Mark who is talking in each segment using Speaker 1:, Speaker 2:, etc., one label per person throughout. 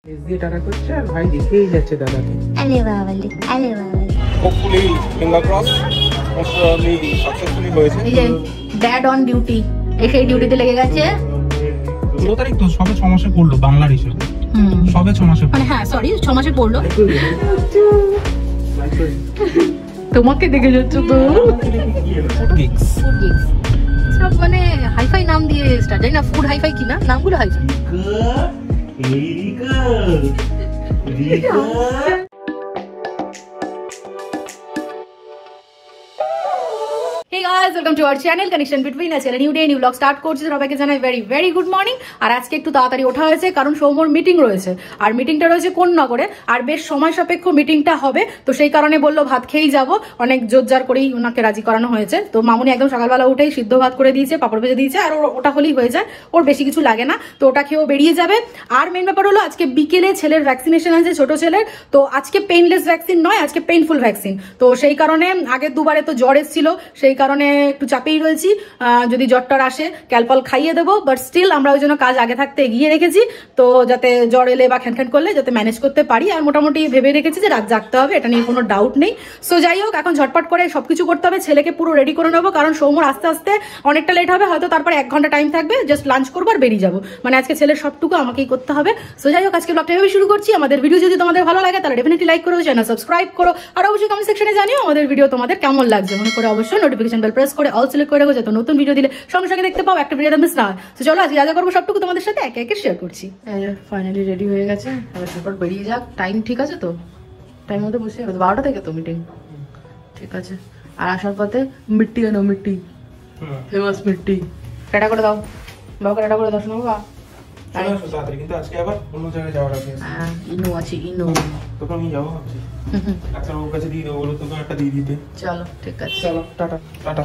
Speaker 1: দিয়ে টাটা করছে আর ভাই দেখেই যাচ্ছে দাদাকে।
Speaker 2: আলে বাবালে আলে বাবালে
Speaker 3: hopefully finger cross mostly successfully হয়েছে।
Speaker 2: এই যে ড্যাড অন ডিউটি এসে ডিউটিতে লেগে গেছে।
Speaker 1: 16 তারিখ তো সবে 6 মাসে পড়লো বাংলার হিসেবে। সবে 6 মাসে
Speaker 2: মানে হ্যাঁ সরি 6 মাসে পড়লো। তোমাকে দেখে যাচ্ছে তো
Speaker 3: ফুড গিগস
Speaker 2: সব মানে হাইফাই নাম দিয়ে স্টার্ট জানি না ফুড হাইফাই কিনা নামগুলো hi fi. Hey guys, welcome to our channel Connection Between Us. A new day, new vlog start করছি। সবাইকে জানাই very good morning। আর আজকে একটু তাড়াতাড়ি ওঠা হয়েছে কারণ সৌম্যর মিটিং রয়েছে। আর মিটিংটা রয়েছে কোন নগরে আর বেশ সময় সাপেক্ষ মিটিংটা হবে, তো সেই কারণে বললো ভাত খেয়েই যাব। অনেক জোরজার করেই ওনাকে রাজি করানো হয়েছে। তো মামুনি একদম সকালবেলা উঠেই সিদ্ধ ভাত করে দিয়েছে, পাপড় ভেজে দিয়েছে, আর ওটা হলেই হয়ে যায়, ওর বেশি কিছু লাগে না। তো ওটা খেয়েও বেরিয়ে যাবে। আর মেন ব্যাপার হলো আজকে বিকেলে ছেলের ভ্যাকসিনেশন আছে, ছোট ছেলের। তো আজকে পেইনলেস ভ্যাকসিন নয়, আজকে পেইনফুল ভ্যাকসিন। তো সেই কারণে আগের দুবারে তো জ্বর এসেছিল, সেই কারণে একটু চাপেই রয়েছি। যদি জ্বরটার আসে ক্যালপল খাইয়ে দেবো, বাট স্টিল আমরা ওই জন্য কাজ আগে থাকতে এগিয়ে রেখেছি। তো যাতে জ্বর এলে বা খ্যান করলে যাতে ম্যানেজ করতে পারি। আর মোটামুটি ভেবে রেখেছি যে রাত জাগতে হবে, এটা নিয়ে কোনো ডাউট নেই। সো যাই হোক, এখন ঝটপট করে সবকিছু করতে হবে, ছেলেকে পুরো রেডি করে নেবো, কারণ সৌম্যর আস্তে আস্তে অনেকটা লেট হবে, হয়তো তারপরে 1 ঘন্টা টাইম থাকবে, জাস্ট লাঞ্চ করবো আর বেরিয়ে যাবো। মানে আজকে ছেলের সবটুকু আমাকেই করতে হবে। সো যাই হোক, আজকে ব্লগটা এভাবে শুরু করছি। আমাদের ভিডিও যদি তোমাদের ভালো লাগে তাহলে ডেফিনেটলি লাইক করো, চ্যানেল সাবস্ক্রাইব করো, আর অবশ্যই কমেন্ট সেকশনে জানিও আমাদের ভিডিও তোমাদের কেমন লাগছে। মনে করে অবশ্যই নোটিফিকেশন বেল প্রেস করে অল সিলেক্ট করে রাখো, যাতে নতুন ভিডিও দিলে সঙ্গে সঙ্গে দেখতে পাও, একটা ভিডিও মিস না হয়। তো চলো আজকে যা যা করবো সবটুকু তোমাদের সাথে একে একে শেয়ার করছি। ফাইনালি রেডি হয়ে গেছে, এবার ঝটপট বেরিয়ে যাক। টাইম ঠিক আছে তো? টাইম মতো বসে 12টা থেকে তো মিটিং, ঠিক আছে। আর আসার পথে মিট্টি আনো, মিট্টি ফেমাস মিট্টি টাটা করে দাও, বাবাকে টাটা করে দাও। শোনো বাবা,
Speaker 1: কিন্তু আজকে আবার অন্য জায়গায় যাওয়ার আছে।
Speaker 2: ইনো আছে, ইনো
Speaker 1: তোকে আমি যাবো ভাবছি, ডাক্তারবাবুর কাছে দিয়ে দেবো, বলো তোকে একটা দিয়ে দিতে।
Speaker 2: চলো ঠিক আছে,
Speaker 1: চলো টাটা টাটা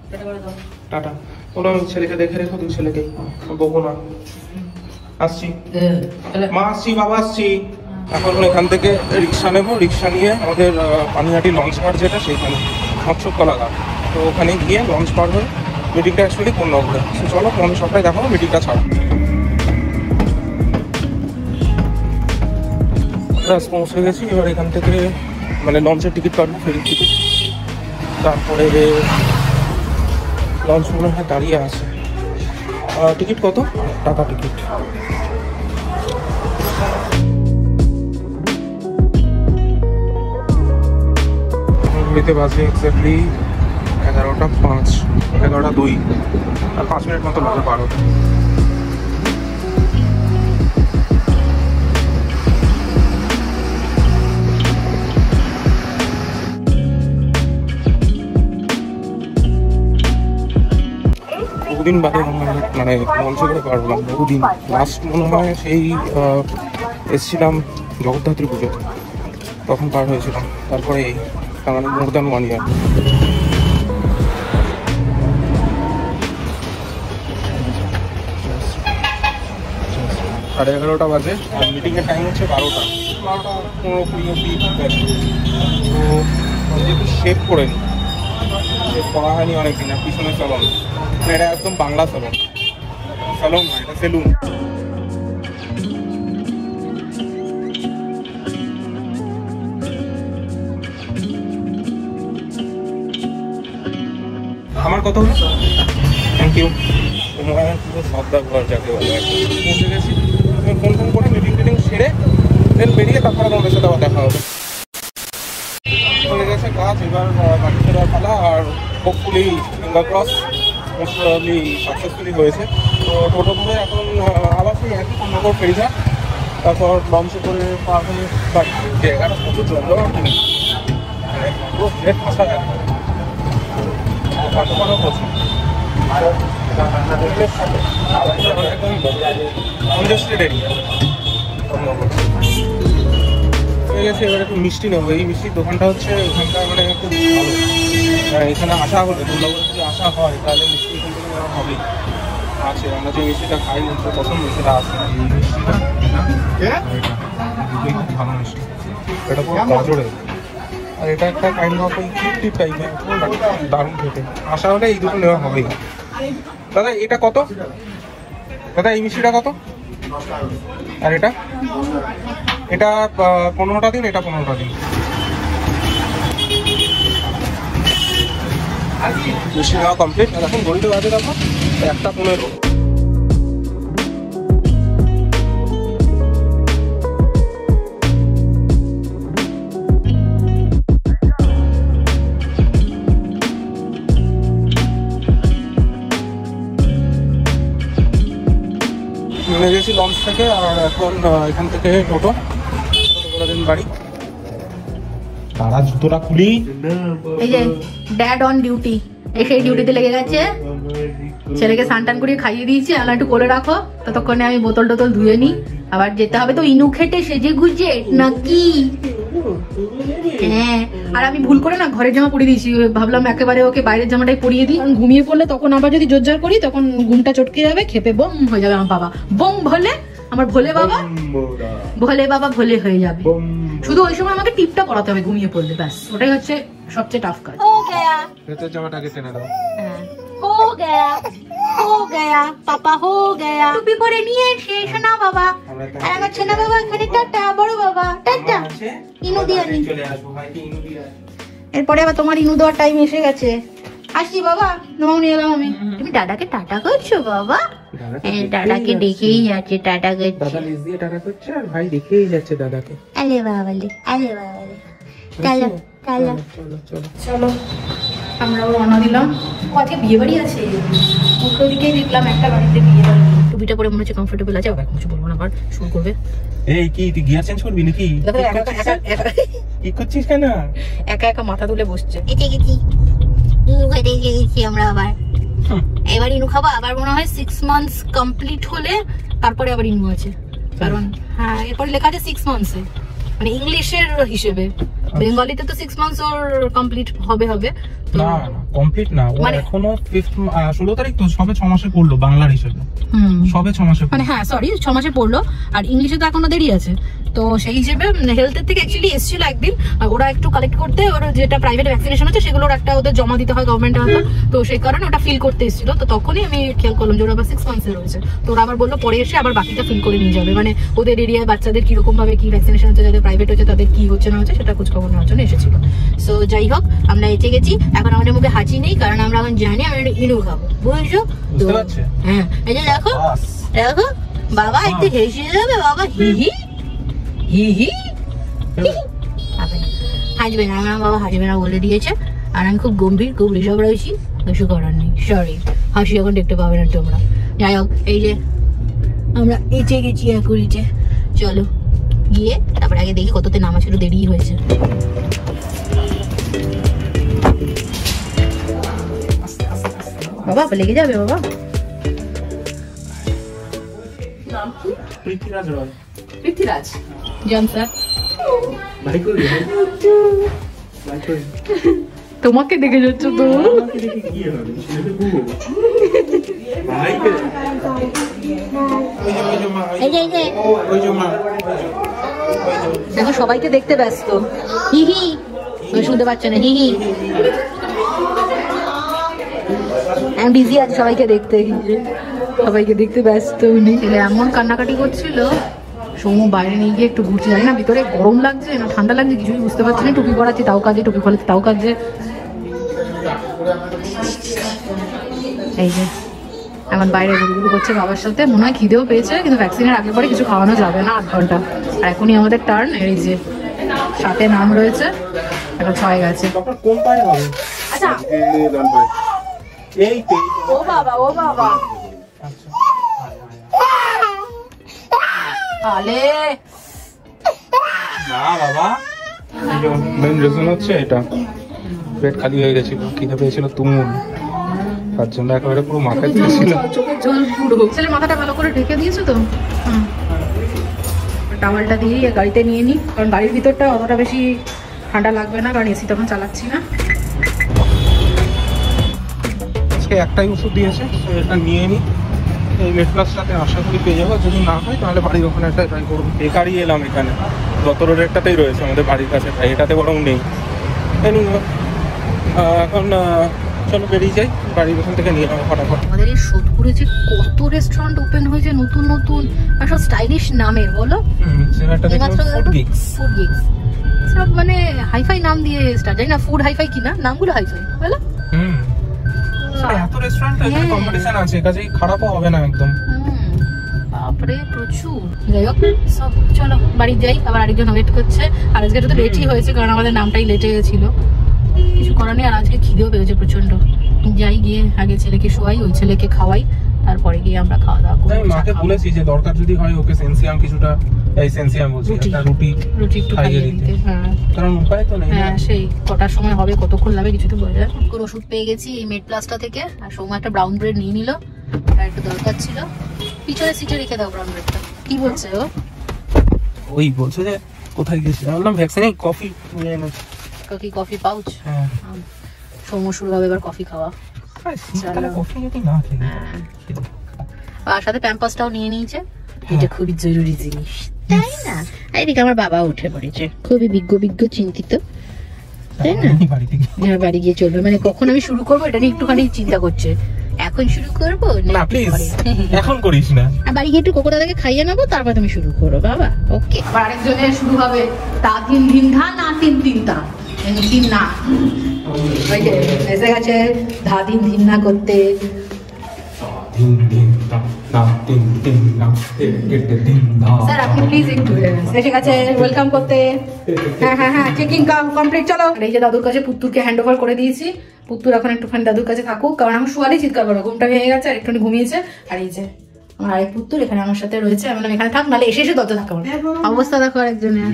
Speaker 2: টাটা করে দাও।
Speaker 1: টাটা। ওরা ছেলেকে দেখে রেখো, তুই ছেলেকেই বকো না। আসছি মা, আসছি বাবা, আসছি। এখন এখান থেকে রিক্সা নেবো, রিক্সা নিয়ে আমাদের পানিহাটি লঞ্চ ঘাট যেটা, সেইখানে মৎস্যকলা ঘাট, তো ওখানে গিয়ে লঞ্চ পার হয়ে মিটিংটা অ্যাকচুয়ালি কোন নগরে। সো চলো আমি সবটাই দেখাবো, মিটিংটা ছাড়ো। পৌঁছে গেছি। এবার এখান থেকে মানে লঞ্চের টিকিট কাটবো, ফেরির টিকিট। তারপরে লঞ্চ মনে হয় দাঁড়িয়ে আছে। টিকিট কত টাকা? টিকিট ঘুরিতে বাজে এক্স্যাক্টলি 11:05, 11:02, আর 5 মিনিট মতো লাগে 12টা। বহুদিন বাদে মানে লঞ্চে করে পারলাম, বহুদিন। লাস্ট মনে হয় সেই এসেছিলাম জগদ্ধাত্রী পুজো, তখন পার হয়েছিলাম। তারপরে এই তার মানে মোর দ্যান 1 ইয়ার। 11:30 বাজে, আর মিটিংয়ের টাইম হচ্ছে 12টা 15-20 অব্দি গেছে। তো যেহেতু শেভ করে নি, শেভ করা হয়নি অনেকদিন, আর পিছনে চলন, এটা একদম বাংলা সেলুন, সেলুন না, এটা সেলুন। আমার কথা হলো, থ্যাংক ইউ। পুরো সদ্দা ঘর যাকে বলে, পৌঁছে গেছি। ফোন ফোন করে মিটিং টিটিং সেরে দেন বেরিয়ে তারপরে তোমাদের সাথে আবার দেখা হবে। হয়ে গেছে কাজ, এবার বাকি ফেরার পালা। আর hopefully finger cross mostly successfully হয়েছে। তো টোটো করে এখন আবার সেই একই নগর ফেরি যায়, তারপর লঞ্চে করে পার হয়ে বাড়ি। জায়গাটা প্রচুর জমজমা, মানে পুরো ফ্লেট ফাঁসা যায়, কাটোপানো প্রচুর, একদম কনজেস্টেড এরিয়া। হয়ে গেছে, এবার একটু মিষ্টি নেবো। এই মিষ্টির দোকানটা হচ্ছে এখানটা মানে খুব ভালো। এখানে আসা হলে, দুর্গাপুরে যদি আসা হয় তাহলে মিষ্টি এখান থেকে নেওয়া হবেই। আছে, আমরা যে মিষ্টিটা খাই হচ্ছে পছন্দ, সেটা আছে। এই মিষ্টিটা দুটোই খুব ভালো মিষ্টি, এটা পুরো গাজরের। আর এটা একটা কাইন্ড অফ ওই টিপ টাইপের, দারুণ খেতে। আসা হলে এই দুটো নেওয়া হবেই। দাদা এটা কত? দাদা এই মিষ্টিটা কত? আর এটা 15টা দিন, এটা 15টা দিন। মিষ্টি নেওয়া কমপ্লিট। এখন ঘড়িতে বাজে দেখো 1:15। নেমে গেছি লঞ্চ থেকে, আর এখন এখান থেকে টোটো করে দিন বাড়ি। তারা জুতোটা খুলি।
Speaker 2: এই যে ড্যাড অন ডিউটি, এসে ডিউটিতে লেগে গেছে। ছেলেকে স্নান করিয়ে খাইয়ে দিয়েছি, আলা একটু করে রাখো, ততক্ষণে আমি বোতল টোতল ধুয়ে নিই। আবার যেতে হবে তো ইনু খেতে সেজে গুজে নাকি। হ্যাঁ, আর আমি ভুল করে না ঘরের জামা পরিয়ে দিয়েছি, ভাবলাম একেবারে ওকে বাইরের জামাটাই পরিয়ে দিই, কারণ ঘুমিয়ে পড়লে তখন আবার যদি জোরজার করি তখন ঘুমটা চটকে যাবে, খেপে বোম হয়ে যাবে আমার বাবা। বোম ভোলে, আমার ভোলে বাবা, ভোলে বাবা ভোলে হয়ে যাবে। শুধু ওই সময় আমাকে টিপটা পড়াতে হবে ঘুমিয়ে পড়লে, ব্যাস ওটাই হচ্ছে সবচেয়ে টাফ কাজ। हो गया,
Speaker 1: ভেতর জামাটাকে টেনে দাও।
Speaker 2: हो गया, हो गया, পাপা हो गया। টুপি পরে নিয়ে এসে না বাবা, আর আমার ছেনা বাবা এখানে টাটা, বড় বাবা টাটা। ইনু দিয়ে নি,
Speaker 1: চলে আসবো ভাই, ইনু দিয়ে।
Speaker 2: এরপরে আবার তোমার ইনু দেওয়ার টাইম এসে গেছে। আসি বাবা, নাও নিয়ে এলাম আমি। তুমি দাদাকে টাটা করছো বাবা? দাদাকে দেখেই যাচ্ছে টাটা করছে।
Speaker 1: দাদা নিজ দিয়ে টাটা করছে, আর ভাই দেখেই যাচ্ছে দাদাকে।
Speaker 2: আরে বাবা লে, আরে বাবা লে। চলো চলো
Speaker 1: চলো
Speaker 2: চলো, আমরাও রওনা দিলাম। আজকে বিয়ে বাড়ি আছে, উল্টো দিকেই দেখলাম একটা বাড়িতে বিয়ে বাড়ি। টুপিটা পরে মনে হচ্ছে কমফোর্টেবল আছে, আবার কিছু বলবো না, আবার শুরু করবে।
Speaker 1: এই কি তুই গিয়ার চেঞ্জ করবি নাকি? কি করছিস কেন?
Speaker 2: একা একা মাথা তুলে বসছে। এতে গেছি ইনু খেতে গেছি আমরা আবার। এবার ইনু খাবো আবার, মনে হয় 6 মান্থস কমপ্লিট হলে তারপরে আবার ইনু আছে। কারণ হ্যাঁ, এরপরে লেখা আছে 6 মান্থসে, মানে ইংলিশের হিসেবে। বেঙ্গলিতে তো 6 মান্থস ওর কমপ্লিট হবে।
Speaker 1: না কমপ্লিট না, ও এখনো 16 তারিখ তো, সবে 6 মাসে পড়লো বাংলার হিসেবে। সবে 6 মাসে,
Speaker 2: মানে হ্যাঁ সরি 6 মাসে পড়লো, আর ইংলিশে তো এখনো দেরি আছে। তো সেই হিসেবে হেলথের থেকে অ্যাকচুয়ালি এসেছিল একদিন, ওরা একটু কালেক্ট করতে, ওর যেটা প্রাইভেট ভ্যাকসিনেশন হচ্ছে সেগুলোর একটা ওদের জমা দিতে হয় গভর্নমেন্টের হাতে। তো সেই কারণে ওটা ফিল করতে এসেছিল। তো তখনই আমি খেয়াল করলাম যে ওরা আবার 6 মান্থসে রয়েছে। তো ওরা আবার বললো পরে এসে আবার বাকিটা ফিল করে নিয়ে যাবে, মানে ওদের এরিয়ায় বাচ্চাদের কিরকম ভাবে কি ভ্যাকসিনেশন হচ্ছে, যাদের প্রাইভেট হচ্ছে তাদের কি হচ্ছে না হচ্ছে সেটা খোঁজ খবর নেওয়ার জন্য এসেছিল। সো যাই হোক, আমরা এসে গেছি। এখন আমাদের মুখে হাঁচি নেই, কারণ আমরা এখন জানি আমরা ইনু খাবো, বুঝছো? হ্যাঁ, এই যে দেখো দেখো বাবা, একটু হেসে যাবে বাবা, হি হি হি হি। হাসবে না, আমার বাবা হাসবে না বলে দিয়েছে। আর আমি খুব গম্ভীর, খুব ঋষভ রয়েছি, কিছু করার নেই, সরি। হাসি এখন দেখতে পাবে না তোমরা। যাই হোক, এই যে আমরা এঁচে গেছি একুরিতে। চলো গিয়ে তারপর আগে দেখি কততে নামা ছিল, দেরি হয়েছে। বাবা লেগে যাবে বাবা।
Speaker 1: পৃথ্বীরাজ রয়।
Speaker 2: পৃথ্বীরাজ জন স্যার। তোমাকে দেখে যাচ্ছ তো। দেখো সবাইকে দেখতে ব্যস্ত, হি হি শুনতে পাচ্ছে না, হি হি। আমি বিজি আছি সবাইকে দেখতে ব্যস্ত উনি। এমন কান্নাকাটি করছিল, সৌম্য বাইরে নিয়ে গিয়ে একটু ঘুরতে যাই না, ভিতরে গরম লাগছে না ঠান্ডা লাগছে কিছুই বুঝতে পারছি না। টুপি পরাচ্ছি তাও কাজে, টুপি ফলাচ্ছি তাও কাজে। এই যে এখন বাইরে ঘুরঘুর করছে বাবার সাথে, মনে হয় খিদেও পেয়েছে, কিন্তু ভ্যাকসিনের আগে পরে কিছু খাওয়ানো যাবে না 8 ঘন্টা। আর এখনই আমাদের টার্ন। এই যে 7-এ নাম রয়েছে, এখন 6 গেছে। আচ্ছা ও বাবা আলে
Speaker 1: না বাবা, মেন রিজন হচ্ছে এটা, পেট খালি হয়ে গেছিল, খিদে পেয়েছিল তুমুল, তার জন্য একেবারে পুরো মাথায় দিয়েছিল।
Speaker 2: চোখের জল পুরো। ছেলে মাথাটা ভালো করে ঢেকে দিয়েছো তো? টাওয়ালটা দিয়ে গাড়িতে নিয়ে নিই, কারণ গাড়ির ভিতরটা অতটা বেশি ঠান্ডা লাগবে না, কারণ এসি তখন চালাচ্ছি না।
Speaker 1: আজকে একটাই ওষুধ দিয়েছে, এটা নিয়ে নিই। এই মেট্রাসটাতে আশা করি পেয়ে যাবো, যদি না হয় তাহলে বাড়ির ওখানে একটা ট্রাই করবো। বেকারই এলাম এখানে, যত রেটটাতেই রয়েছে আমাদের বাড়ির কাছে, তাই এটাতে বরং নেই। এখন চলো বেরিয়ে যাই, গাড়ির ওখান থেকে নিয়ে যাবো ফটাফট।
Speaker 2: আমাদের এই সোদপুরে যে কত রেস্টুরেন্ট ওপেন হয়েছে নতুন নতুন, আর সব স্টাইলিশ নামের, বলো?
Speaker 1: ফুড গিগস,
Speaker 2: সব মানে হাইফাই নাম দিয়ে স্টার্ট, জানি না ফুড হাইফাই কিনা, নামগুলো হাইফাই, বলো?
Speaker 1: এত রেস্টুরেন্ট কম্পিটিশন আছে, কাজেই খারাপও হবে না একদম।
Speaker 2: বাপরে প্রচুর। যাই হোক সব চলো বাড়ি যাই, আবার আরেকজন ওয়েট করছে। আর আজকে তো লেটই হয়েছে, কারণ আমাদের নামটাই লেটে গেছিল, কিছু করার নেই। আর আজকে খিদেও পেয়েছে প্রচন্ড। যাই গিয়ে আগে ছেলেকে শোয়াই, ওই ছেলেকে খাওয়াই, তারপরে গিয়ে আমরা খাওয়া দাওয়া করবো।
Speaker 1: মাকে বলেছি যে দরকার যদি হয় ওকে সেনসিয়াম কিছুটা, এই সেনসিয়াম বলছি একটা রুটি একটু খাইয়ে দিতে, কারণ উপায় তো নেই।
Speaker 2: হ্যাঁ সেই কটার সময় হবে, কতক্ষণ লাগবে কিছু তো বোঝা যায়। কোনো ওষুধ পেয়ে গেছি এই মেড প্লাসটা থেকে, আর সৌমা একটা ব্রাউন ব্রেড নিয়ে নিল, আর একটু দরকার ছিল। পিছনে সিটে রেখে দাও ব্রাউন ব্রেডটা। কি বলছে ও?
Speaker 1: ওই বলছে যে কোথায় গেছি, বললাম ভ্যাকসিনে কফি নিয়ে এনেছি।
Speaker 2: Coffee pouch?
Speaker 1: হ্যাঁ।
Speaker 2: সৌম্য শুরু হবে এবার কফি খাওয়া।
Speaker 1: কফি যদি না খেয়ে
Speaker 2: আর সাথে প্যাম্পাসটাও নিয়ে নিয়েছে, এটা খুবই জরুরি জিনিস, তাই না? এদিকে আমার বাবা উঠে পড়েছে, খুবই বিজ্ঞ চিন্তিত, তাই না? হ্যাঁ বাড়ি গিয়ে চলবে, মানে কখন আমি শুরু করবো এটা নিয়ে একটুখানি চিন্তা করছে। এখন শুরু করবো না প্লিজ,
Speaker 1: এখন করিস না।
Speaker 2: বাড়ি গিয়ে একটু কোকো দাদাকে খাইয়ে নেবো, তারপর তুমি শুরু করো বাবা। ওকে, আবার আরেকজনের শুরু হবে তা তিন দিন ধা না তিন তা তিন না, ওই যে এসে গেছে ধা দিন দিন না করতে। স্যার আপনি প্লিজ একটু এসে গেছে ওয়েলকাম করতে। হ্যাঁ চেকিং কমপ্লিট, চলো। এই যে দাদুর কাছে পুত্তুরকে হ্যান্ড ওভার করে দিয়েছি, পুত্তুর এখন একটুখানি দাদুর কাছে থাকুক, কারণ আমি শুয়ালে চিৎকার করবো, ঘুমটা ভেঙে গেছে আর একটুখানি ঘুমিয়েছে। আর এই যে আমার আরেক পুত্তুর এখানে আমার সাথে রয়েছে, আমি বললাম এখানে থাক, নাহলে এসে দরজা থাকা অবস্থা দেখো আরেকজনের।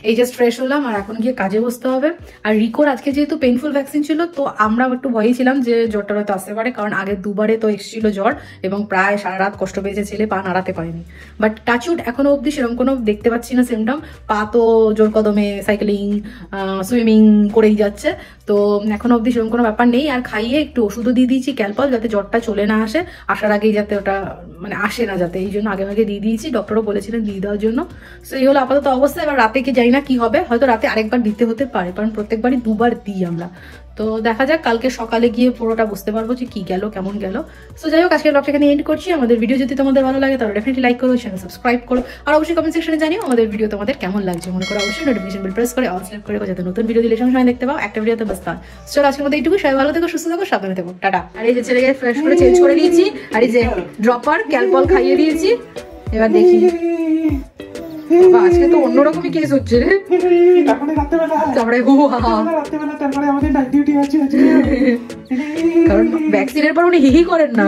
Speaker 2: এই জাস্ট ফ্রেশ হলাম আর এখন গিয়ে কাজে বসতে হবে। আর রিকোর আজকে যেহেতু পেইনফুল ভ্যাকসিন ছিল, তো আমরা একটু ভয়ই ছিলাম যে জ্বরটা হয়তো আসতে পারে, কারণ আগের দুবারে তো এসেছিল জ্বর এবং প্রায় সারা রাত কষ্ট পেয়েছে ছেলে, পা নাড়াতে পারেনি। বাট টাচউড এখনো অবধি সেরকম কোনো দেখতে পাচ্ছি না সিমটম, পা তো জোর কদমে সাইকেলিং সুইমিং করেই যাচ্ছে, তো এখনো অবধি সেরকম কোনো ব্যাপার নেই। আর খাইয়ে একটু ওষুধও দিয়ে দিয়েছি ক্যালপল, যাতে জ্বরটা চলে না আসে, আসার আগেই যাতে ওটা মানে আসে না যাতে, এই জন্য আগে দিয়ে দিয়েছি, ডক্টরও বলেছিলেন দিয়ে দেওয়ার জন্য। সো এই হলো আপাতত অবস্থা। এবার রাতে কি জানি না কি হবে, হয়তো রাতে আরেকবার দিতে হতে পারে, কারণ প্রত্যেকবারই দুবার দিই আমরা। তো দেখা যাক, কালকে সকালে গিয়ে পুরোটা বুঝতে পারবো যে কি গেল কেমন গেল। সো যাই হোক, আজকের ব্লগটা এখানে এন্ড করছি। আমাদের ভিডিও যদি তোমাদের ভালো লাগে তাহলে ডেফিনেটলি লাইক করো, চ্যানেল সাবস্ক্রাইব করো, আর অবশ্যই কমেন্ট সেকশনে জানিও আমাদের ভিডিও তোমাদের কেমন লাগছে। মনে করো অবশ্যই নোটিফিকেশন বেল প্রেস করে অল সিলেক্ট করে যাতে নতুন ভিডিও দিলে সঙ্গে দেখতে পাও, একটা ভিডিওতে বাস তার। চলো আজকের মধ্যে এইটুকু, সবাই ভালো থেকো, সুস্থ থেকো, সাবধানে থেকো, টাটা। আর এই যে ছেলেকে ফ্রেশ করে চেঞ্জ করে দিয়েছি, আর এই যে ড্রপার ক্যালপল খাইয়ে দিয়েছি। এবার দেখি আজকে তো অন্যরকমই কেস হচ্ছে রে, তারপরে কারণ ভ্যাকসিনের পর উনি হিহি করেন না।